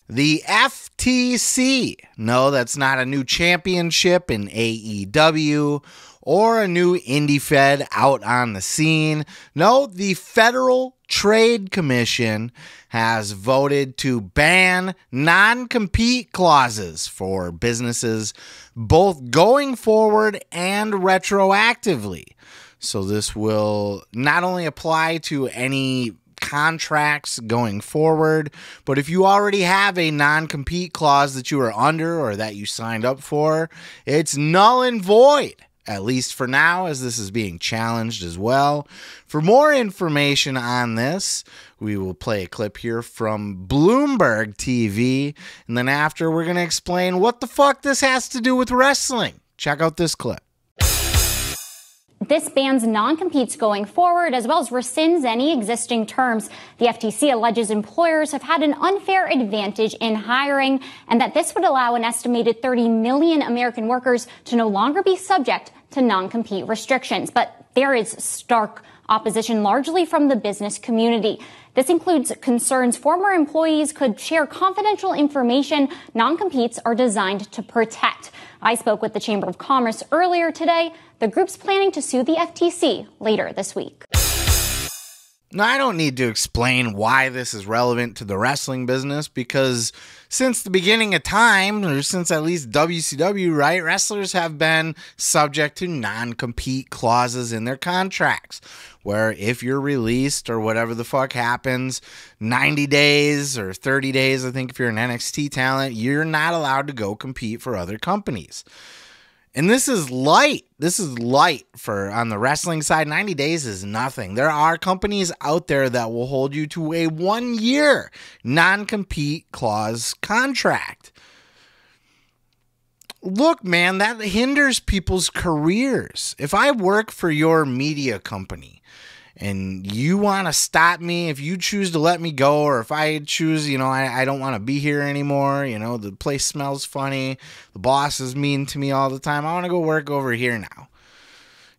The FTC. No, that's not a new championship in AEW or a new indie fed out on the scene. No, the Federal Trade Commission has voted to ban non-compete clauses for businesses both going forward and retroactively. So this will not only apply to any contracts going forward, but if you already have a non-compete clause that you are under or that you signed up for, it's null and void, at least for now, as this is being challenged as well. For more information on this, we will play a clip here from Bloomberg TV, and then after we're going to explain what the fuck this has to do with wrestling. Check out this clip. This bans non-competes going forward, as well as rescinds any existing terms. The FTC alleges employers have had an unfair advantage in hiring, and that this would allow an estimated 30 million American workers to no longer be subject to non-compete restrictions. But there is stark opposition, largely from the business community. This includes concerns former employees could share confidential information non-competes are designed to protect. I spoke with the Chamber of Commerce earlier today. The group's planning to sue the FTC later this week. Now, I don't need to explain why this is relevant to the wrestling business, because since the beginning of time, or since at least WCW, right, wrestlers have been subject to non-compete clauses in their contracts, where if you're released or whatever the fuck happens, 90 days or 30 days, I think if you're an NXT talent, you're not allowed to go compete for other companies. And this is light. This is light for on the wrestling side. 90 days is nothing. There are companies out there that will hold you to a 1-year non-compete clause contract. Look, man, that hinders people's careers. If I work for your media company and you want to stop me, if you choose to let me go, or if I choose, I don't want to be here anymore, the place smells funny, the boss is mean to me all the time, I want to go work over here now.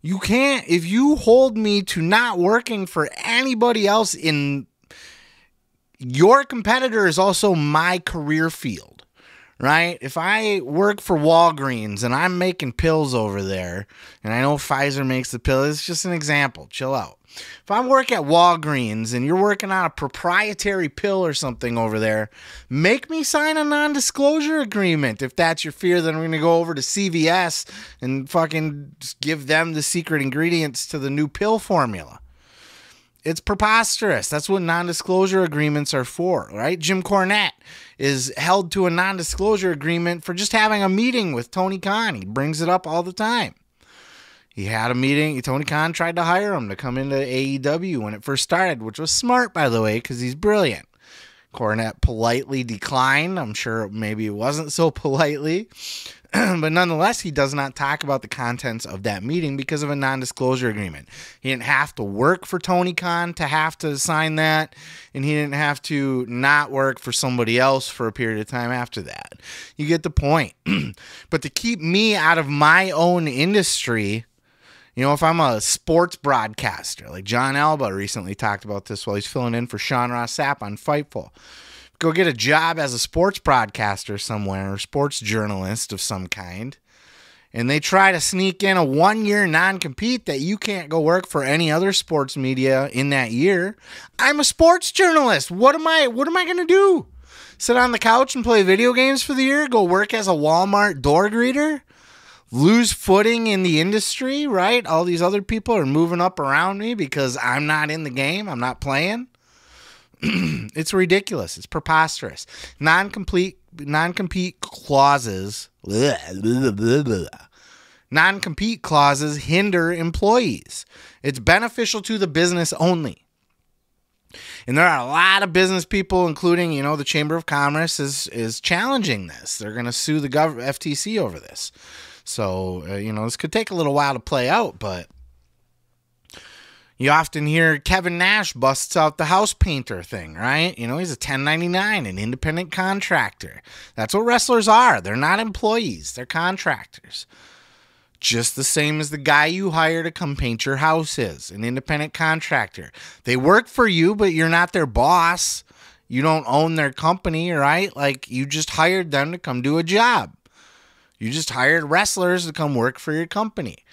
You can't, if you hold me to not working for anybody else in your competitor is also my career field, right? If I work for Walgreens and I'm making pills over there, and I know Pfizer makes the pill, it's just an example, chill out. If I work at Walgreens and you're working on a proprietary pill or something over there, make me sign a non-disclosure agreement. If that's your fear, then I'm going to go over to CVS and fucking give them the secret ingredients to the new pill formula. It's preposterous. That's what non-disclosure agreements are for, right? Jim Cornette is held to a non-disclosure agreement for just having a meeting with Tony Khan. He brings it up all the time. He had a meeting. Tony Khan tried to hire him to come into AEW when it first started, which was smart, by the way, because he's brilliant. Cornette politely declined. I'm sure maybe it wasn't so politely. But nonetheless, he does not talk about the contents of that meeting because of a non-disclosure agreement. He didn't have to work for Tony Khan to have to sign that, and he didn't have to not work for somebody else for a period of time after that. You get the point. But to keep me out of my own industry, if I'm a sports broadcaster, like John Alba recently talked about this while he's filling in for Sean Ross Sapp on Fightful. Go get a job as a sports broadcaster somewhere, or sports journalist of some kind, and they try to sneak in a 1-year non-compete that you can't go work for any other sports media in that year. I'm a sports journalist. What am I going to do? Sit on the couch and play video games for the year? Go work as a Walmart door greeter? Lose footing in the industry, right? All these other people are moving up around me because I'm not in the game. I'm not playing. It's ridiculous. It's preposterous. Non-compete clauses. Non-compete clauses hinder employees. It's beneficial to the business only. And there are a lot of business people, including, the Chamber of Commerce is challenging this. They're going to sue the FTC over this. So, this could take a little while to play out, but you often hear Kevin Nash busts out the house painter thing, right? He's a 1099, an independent contractor. That's what wrestlers are. They're not employees. They're contractors. Just the same as the guy you hire to come paint your house is, an independent contractor. They work for you, but you're not their boss. You don't own their company, right? Like, you just hired them to come do a job. You just hired wrestlers to come work for your company.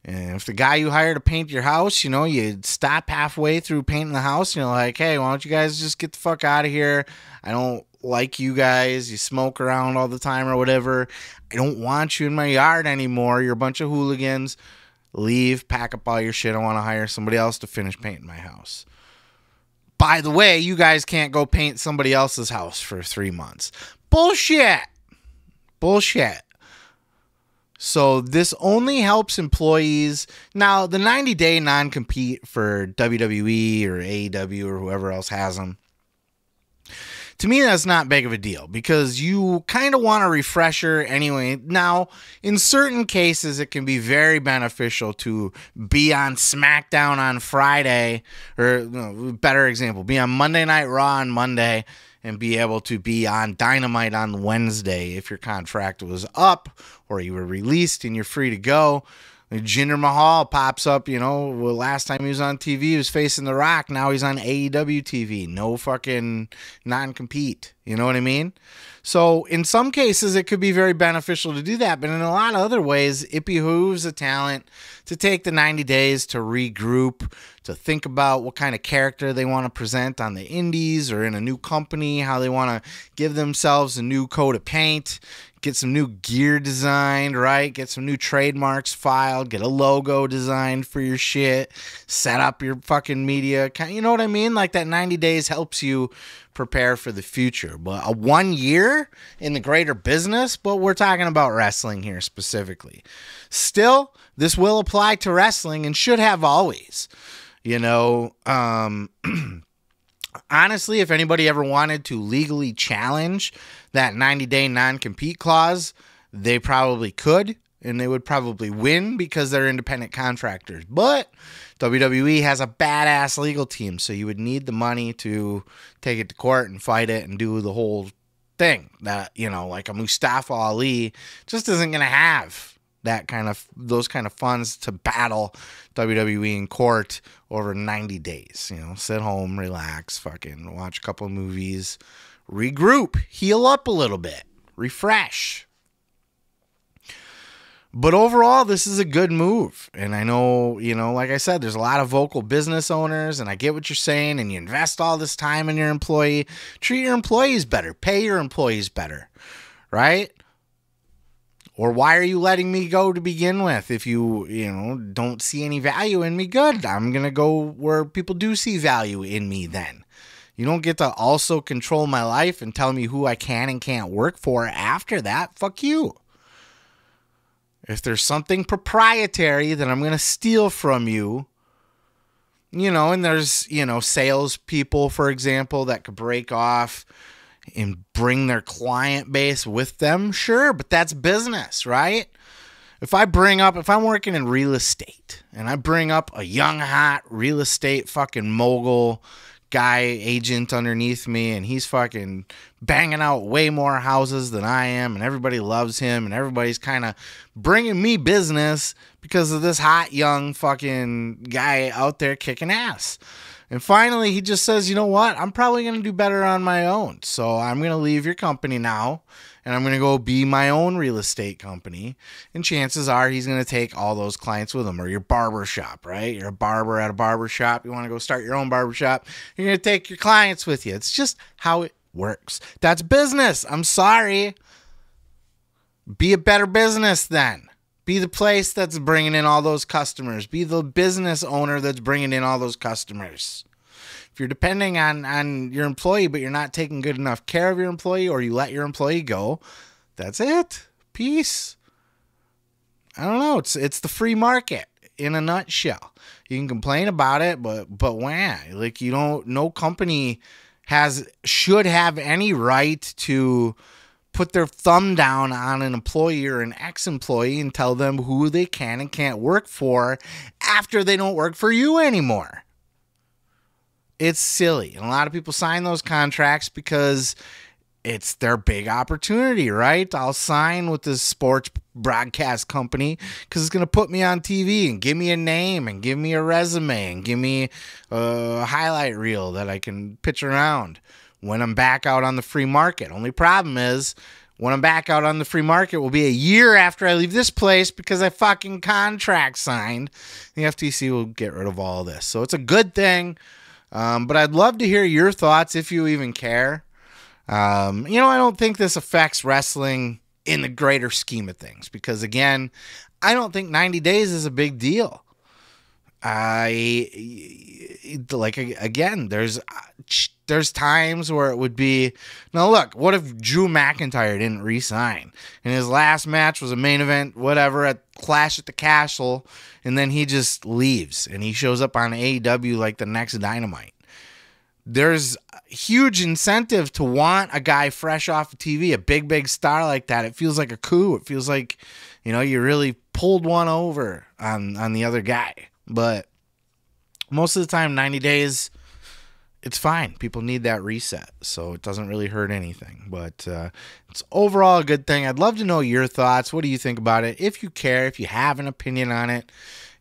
And if the guy you hire to paint your house, you stop halfway through painting the house, like, hey, why don't you guys just get the fuck out of here? I don't like you guys. You smoke around all the time or whatever. I don't want you in my yard anymore. You're a bunch of hooligans. Leave, pack up all your shit. I want to hire somebody else to finish painting my house. By the way, you guys can't go paint somebody else's house for 3 months. Bullshit. So this only helps employees. Now, the 90-day non-compete for WWE or AEW or whoever else has them, to me, that's not big of a deal because you kind of want a refresher anyway. Now, in certain cases, it can be very beneficial to be on SmackDown on Friday, or better example, be on Monday Night Raw on Monday and be able to be on Dynamite on Wednesday if your contract was up or you were released and you're free to go. Jinder Mahal pops up, last time he was on TV, he was facing The Rock. Now he's on AEW TV. No fucking non-compete. You know what I mean? So in some cases, it could be very beneficial to do that. But in a lot of other ways, it behooves a talent to take the 90 days to regroup, to think about what kind of character they want to present on the indies or in a new company, how they want to give themselves a new coat of paint, get some new gear designed, right? Get some new trademarks filed, get a logo designed for your shit, set up your fucking media. You know what I mean? Like that 90 days helps you prepare for the future. But a 1 year in the greater business, but we're talking about wrestling here specifically. Still, this will apply to wrestling and should have always. Honestly, if anybody ever wanted to legally challenge that 90-day non-compete clause, they probably could, and they would probably win because they're independent contractors. But WWE has a badass legal team, so you would need the money to take it to court and fight it and do the whole thing that, like a Mustafa Ali just isn't going to have those kind of funds to battle WWE in court over 90 days. Sit home, relax, fucking watch a couple of movies, regroup, heal up a little bit, refresh. But overall, this is a good move. And I know, like I said, there's a lot of vocal business owners, and I get what you're saying, and you invest all this time in your employee. Treat your employees better. Pay your employees better, right? Or why are you letting me go to begin with? If you don't see any value in me, good. I'm going to go where people do see value in me then. You don't get to also control my life and tell me who I can and can't work for after that. Fuck you. If there's something proprietary that I'm going to steal from you, and there's, sales people, for example, that could break off and bring their client base with them, sure, but that's business, right? If I'm working in real estate and I bring up a young, hot real estate fucking mogul guy agent underneath me and he's fucking banging out way more houses than I am and everybody loves him and everybody's kind of bringing me business because of this hot, young fucking guy out there kicking ass. And finally, he just says, you know what? I'm probably going to do better on my own. So I'm going to leave your company now, and I'm going to go be my own real estate company. And chances are he's going to take all those clients with him. Or your barber shop, right? You're a barber at a barber shop. You want to go start your own barber shop. You're going to take your clients with you. It's just how it works. That's business. I'm sorry. Be a better business then. Be the place that's bringing in all those customers. Be the business owner that's bringing in all those customers. If you're depending on your employee, but you're not taking good enough care of your employee or you let your employee go, that's it. Peace. I don't know. It's the free market in a nutshell. You can complain about it, but wah. Like no company should have any right to put their thumb down on an employee or an ex-employee and tell them who they can and can't work for after they don't work for you anymore. It's silly. And a lot of people sign those contracts because it's their big opportunity, right? I'll sign with this sports broadcast company because it's going to put me on TV and give me a name and give me a resume and give me a highlight reel that I can pitch around. when I'm back out on the free market. Only problem is, when I'm back out on the free market will be a year after I leave this place because I fucking contract signed. The FTC will get rid of all of this. So it's a good thing. But I'd love to hear your thoughts if you even care. I don't think this affects wrestling in the greater scheme of things because, again, I don't think 90 days is a big deal. There's times where it would be, now look, what if Drew McIntyre didn't re-sign and his last match was a main event, whatever, at Clash at the Castle, and then he just leaves and he shows up on AEW like the next Dynamite. There's huge incentive to want a guy fresh off of TV, a big star like that. It feels like a coup. It feels like, you really pulled one over on the other guy. But most of the time, 90 days, it's fine. People need that reset, so it doesn't really hurt anything. But it's overall a good thing. I'd love to know your thoughts. What do you think about it? If you care, if you have an opinion on it,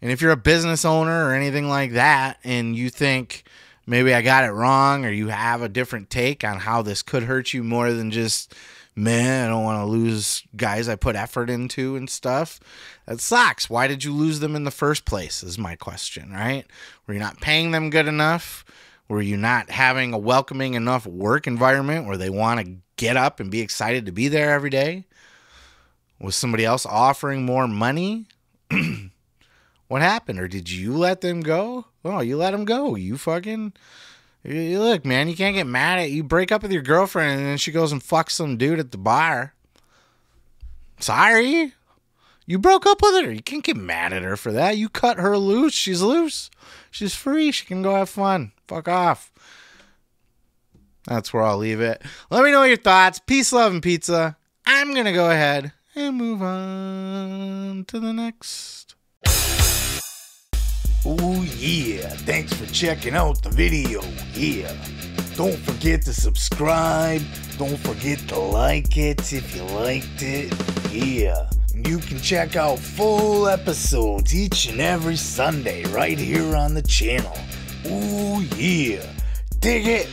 and if you're a business owner or anything like that, and you think maybe I got it wrong, or you have a different take on how this could hurt you more than just, man, I don't want to lose guys I put effort into and stuff. That sucks. Why did you lose them in the first place is my question, right? Were you not paying them good enough? Were you not having a welcoming enough work environment where they want to get up and be excited to be there every day? Was somebody else offering more money? What happened? Or did you let them go? Oh, you let them go. You look, man, you can't get mad at you. Break up with your girlfriend and then she goes and fucks some dude at the bar. Sorry. You broke up with her. You can't get mad at her for that. You cut her loose. She's loose. She's free. She can go have fun. Fuck off. That's where I'll leave it. Let me know your thoughts. Peace, love, and pizza. I'm going to go ahead and move on to the next. Oh yeah, thanks for checking out the video. Yeah, don't forget to subscribe. Don't forget to like it if you liked it. Yeah, and you can check out full episodes each and every Sunday right here on the channel. Oh yeah, dig it.